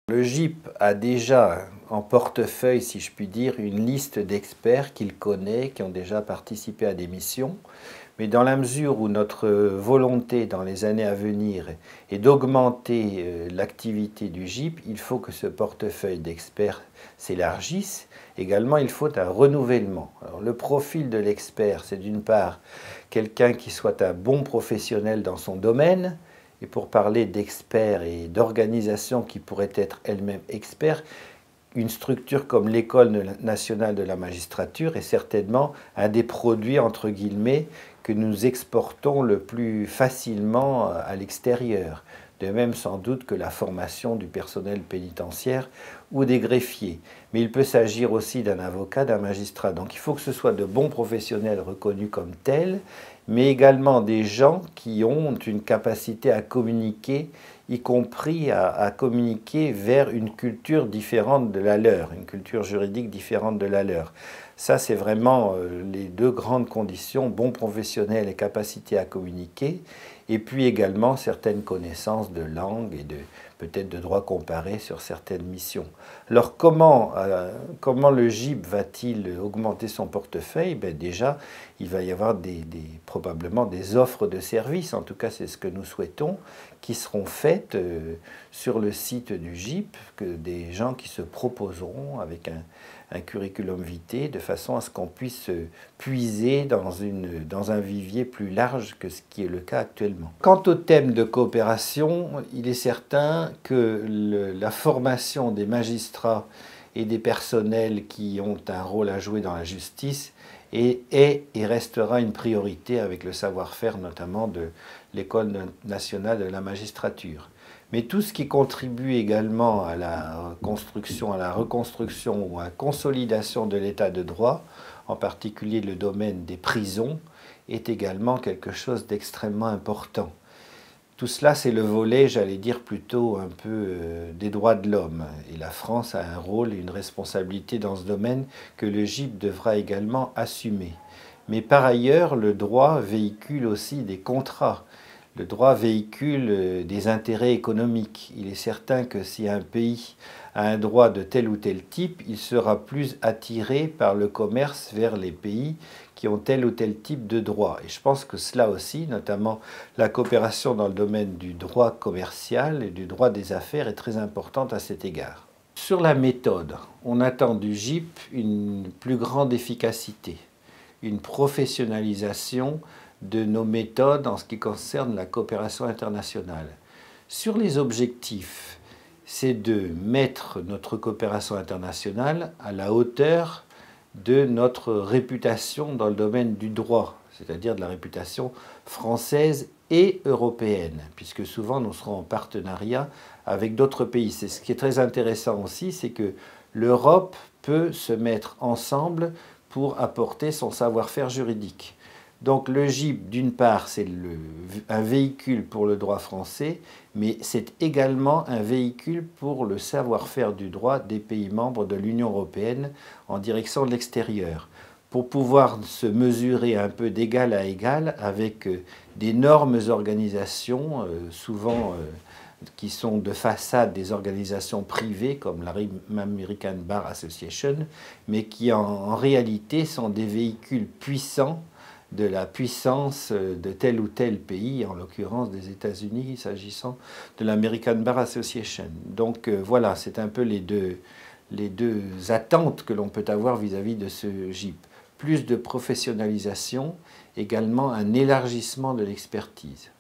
Le GIP a déjà en portefeuille, si je puis dire, une liste d'experts qu'il connaît, qui ont déjà participé à des missions. Mais dans la mesure où notre volonté dans les années à venir est d'augmenter l'activité du GIP, il faut que ce portefeuille d'experts s'élargisse. Également, il faut un renouvellement. Alors, le profil de l'expert, c'est d'une part quelqu'un qui soit un bon professionnel dans son domaine. Et pour parler d'experts et d'organisations qui pourraient être elles-mêmes experts, une structure comme l'École nationale de la magistrature est certainement un des produits, entre guillemets, que nous exportons le plus facilement à l'extérieur. De même sans doute que la formation du personnel pénitentiaire ou des greffiers. Mais il peut s'agir aussi d'un avocat, d'un magistrat. Donc il faut que ce soit de bons professionnels reconnus comme tels, mais également des gens qui ont une capacité à communiquer, y compris à communiquer vers une culture différente de la leur, une culture juridique différente de la leur. Ça, c'est vraiment les deux grandes conditions, bons professionnels et capacité à communiquer, et puis également certaines connaissances de langue et peut-être de droit comparé sur certaines missions. Alors comment le GIP va-t-il augmenter son portefeuille? Ben déjà, il va y avoir probablement des offres de services, en tout cas c'est ce que nous souhaitons, qui seront faites sur le site du GIP, que des gens qui se proposeront avec un curriculum vitae, de façon à ce qu'on puisse puiser dans un vivier plus large que ce qui est le cas actuellement. Quant au thème de coopération, il est certain que la formation des magistrats et des personnels qui ont un rôle à jouer dans la justice est et restera une priorité avec le savoir-faire notamment de l'École nationale de la magistrature. Mais tout ce qui contribue également à la construction, à la reconstruction ou à la consolidation de l'état de droit, en particulier le domaine des prisons, est également quelque chose d'extrêmement important. Tout cela, c'est le volet, j'allais dire, plutôt un peu des droits de l'homme. Et la France a un rôle et une responsabilité dans ce domaine que le GIP devra également assumer. Mais par ailleurs, le droit véhicule aussi des contrats. Le droit véhicule des intérêts économiques. Il est certain que si un pays a un droit de tel ou tel type, il sera plus attiré par le commerce vers les pays qui ont tel ou tel type de droit. Et je pense que cela aussi, notamment la coopération dans le domaine du droit commercial et du droit des affaires, est très importante à cet égard. Sur la méthode, on attend du GIP une plus grande efficacité, une professionnalisation de nos méthodes en ce qui concerne la coopération internationale. Sur les objectifs, c'est de mettre notre coopération internationale à la hauteur de notre réputation dans le domaine du droit, c'est-à-dire de la réputation française et européenne, puisque souvent nous serons en partenariat avec d'autres pays. C'est ce qui est très intéressant aussi, c'est que l'Europe peut se mettre ensemble pour apporter son savoir-faire juridique. Donc le GIP, d'une part, c'est un véhicule pour le droit français, mais c'est également un véhicule pour le savoir-faire du droit des pays membres de l'Union européenne en direction de l'extérieur, pour pouvoir se mesurer un peu d'égal à égal avec d'énormes organisations, souvent qui sont de façade des organisations privées comme l'American Bar Association, mais qui en réalité sont des véhicules puissants de la puissance de tel ou tel pays, en l'occurrence des États-Unis, s'agissant de l'American Bar Association. Donc voilà, c'est un peu les deux attentes que l'on peut avoir vis-à-vis de ce GIP. Plus de professionnalisation, également un élargissement de l'expertise.